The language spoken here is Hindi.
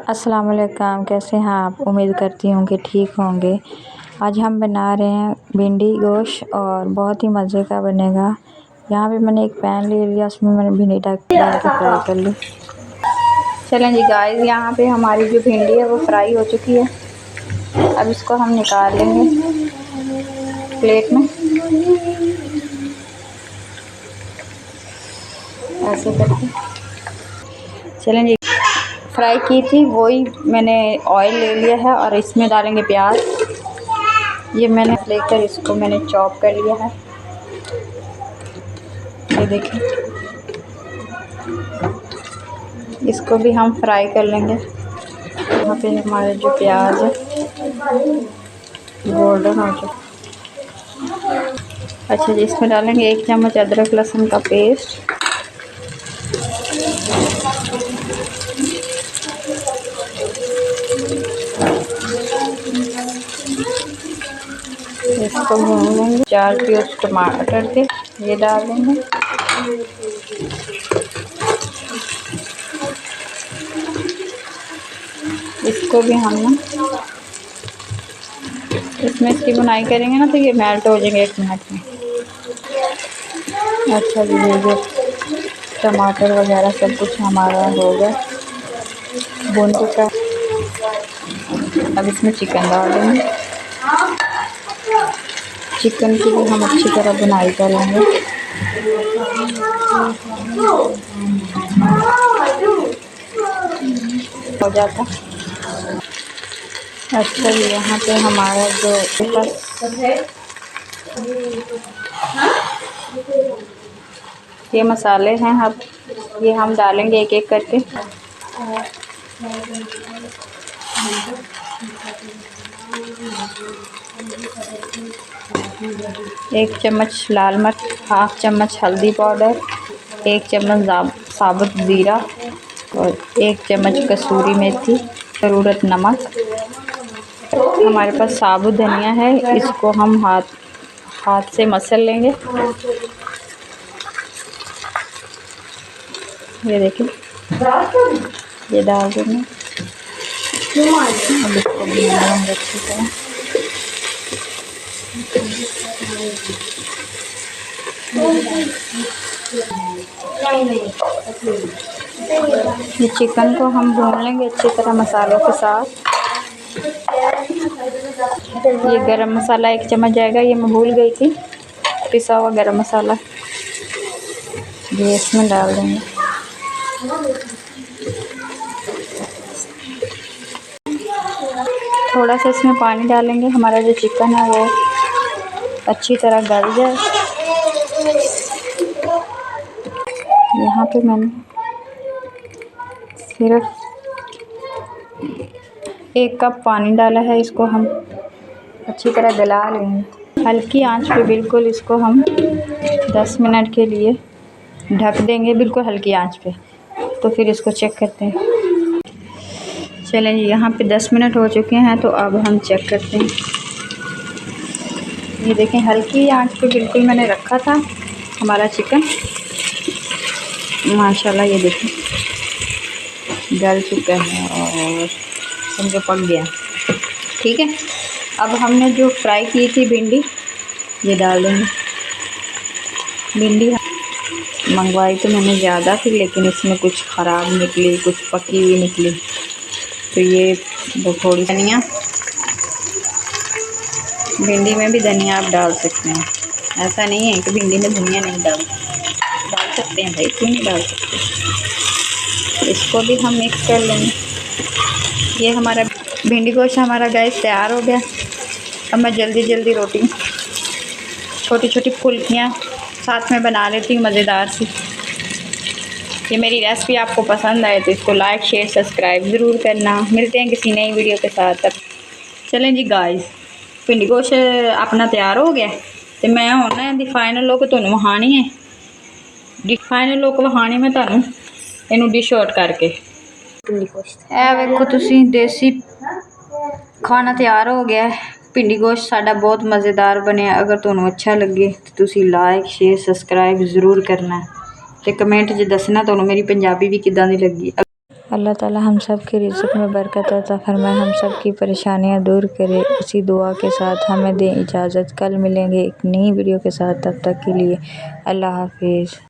अस्सलाम वालेकुम, कैसे हैं आप? उम्मीद करती हूँ कि ठीक होंगे। आज हम बना रहे हैं भिंडी गोश्त और बहुत ही मज़े का बनेगा। यहाँ पे मैंने एक पैन ले लिया, उसमें मैंने भिंडी डाल के फ्राई कर ली। चलें जी गाइस, यहाँ पे हमारी जो भिंडी है वो फ्राई हो चुकी है। अब इसको हम निकाल लेंगे प्लेट में ऐसे करके। चलें जी, फ्राई की थी वही मैंने ऑयल ले लिया है और इसमें डालेंगे प्याज। ये मैंने लेकर इसको मैंने चॉप कर लिया है, ये देखिए। इसको भी हम फ्राई कर लेंगे। यहाँ पे हमारे जो प्याज है गोल्डन हो चुका। अच्छा जी, इसमें डालेंगे 1 चम्मच अदरक लहसुन का पेस्ट। इसको भून लेंगे। 4 पीस टमाटर के ये डाल देंगे। इसको भी हम ना इसमें इसकी बुनाई करेंगे ना तो ये मेल्ट हो जाएंगे 1 मिनट में। अच्छा जी, ये जो टमाटर वगैरह सब कुछ हमारा हो गया, भून चुका। अब इसमें चिकन डाल देंगे। चिकन की भी हम अच्छी तरह बुनाई कर लेंगे। हो जाता। अच्छा जी, यहाँ पे हमारा जो ये मसाले हैं, अब ये हम डालेंगे एक एक करके। एक चम्मच लाल मिर्च, 1/2 चम्मच हल्दी पाउडर, 1 चम्मच साबुत ज़ीरा और 1 चम्मच कसूरी मेथी, ज़रूरत नमक। हमारे पास साबुत धनिया है, इसको हम हाथ से मसल लेंगे। ये देखिए, ये डाल देंगे। अब इसको भूनेंगे अच्छी तरह। ये चिकन को हम भून लेंगे अच्छी तरह मसालों के साथ। ये गरम मसाला 1 चम्मच जाएगा, ये मैं भूल गई थी, पिसा हुआ गरम मसाला ये इसमें डाल देंगे। थोड़ा सा इसमें पानी डालेंगे, हमारा जो चिकन है वो अच्छी तरह गल जाए। यहाँ पे मैंने सिर्फ 1 कप पानी डाला है, इसको हम अच्छी तरह गला लेंगे। हल्की आंच पे बिल्कुल इसको हम 10 मिनट के लिए ढक देंगे, बिल्कुल हल्की आंच पे। तो फिर इसको चेक करते हैं। चलें जी, यहाँ पे 10 मिनट हो चुके हैं, तो अब हम चेक करते हैं। ये देखें, हल्की आंच पे बिल्कुल मैंने रखा था हमारा चिकन। माशाल्लाह ये देखें गल चुका है और समझो पक गया। ठीक है, अब हमने जो फ्राई की थी भिंडी ये डाल देंगे। भिंडी मंगवाई तो मैंने ज़्यादा थी, लेकिन इसमें कुछ ख़राब निकली, कुछ पकी हुई निकली, तो ये थोड़ी धनिया, भिंडी में भी धनिया आप डाल सकते हैं। ऐसा नहीं है कि भिंडी में धनिया नहीं डाल सकते हैं भाई, क्यों नहीं डाल सकते। इसको भी हम मिक्स कर लेंगे। ये हमारा भिंडी गोश्त हमारा गैस तैयार हो गया। अब मैं जल्दी रोटी छोटी छोटी फुल्कियाँ साथ में बना लेती हूँ मज़ेदार सी। ये मेरी रेसिपी आपको पसंद आए तो इसको लाइक शेयर सब्सक्राइब ज़रूर करना। मिलते हैं किसी नई वीडियो के साथ। तब चलें जी गाइस, भिंडी गोश्त अपना तैयार हो गया तो मैं हुण दी फाइनल लुक तुहानूं विखाणी है। फाइनल लुक विखाणी मैं तुहानूं इनू डिश आउट करके। ए वेखो तुसीं, देसी खाना तैयार हो गया है। भिंडी गोश्त साडा बहुत मज़ेदार बनिया। अगर तुहानूं अच्छा लगे तो तुसीं लाइक शेयर सब्सक्राइब ज़रूर करना ते कमेंट च दसना तुहानूं मेरी पंजाबी भी किदां दी लगी। अल्लाह ताला हम सब की रिज़्क़ में बरकत अता फरमाए, हम सब की परेशानियां दूर करे। इसी दुआ के साथ हमें दें इजाज़त, कल मिलेंगे एक नई वीडियो के साथ। तब तक के लिए अल्लाह हाफिज़।